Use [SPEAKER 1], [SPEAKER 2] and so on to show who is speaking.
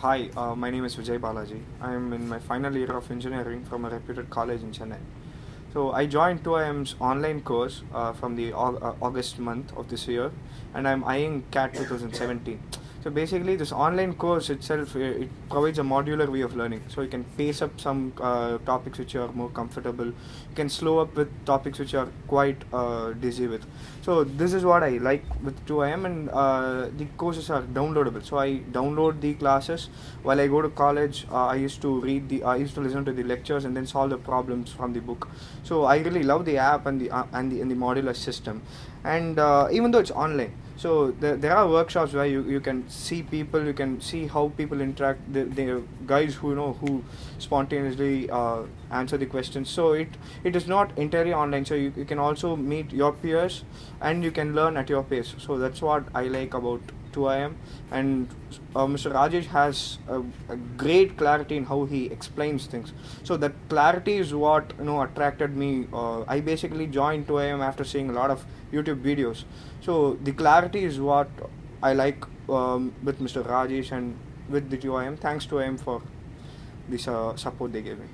[SPEAKER 1] Hi, my name is Vijay Balaji. I am in my final year of engineering from a reputed college in Chennai. So I joined 2IM's online course from the August month of this year, and I'm eyeing CAT 2017. So basically, this online course itself it provides a modular way of learning. So you can pace up some topics which you are more comfortable. You can slow up with topics which you are quite dizzy with. So this is what I like with 2IM, and the courses are downloadable. So I download the classes while I go to college. I used to listen to the lectures and then solve the problems from the book. So I really love the app and the modular system, and even though it's online, so there are workshops where you can see people, you can see how people interact. The guys who spontaneously answer the questions. So it is not entirely online. So you can also meet your peers and you can learn at your pace. So that's what I like about 2IM, and Mr. Rajesh has a great clarity in how he explains things. So that clarity is what attracted me. I basically joined 2IM after seeing a lot of YouTube videos. So the clarity is what I like with Mr. Rajesh and with the 2IM. Thanks to him for this support they gave me.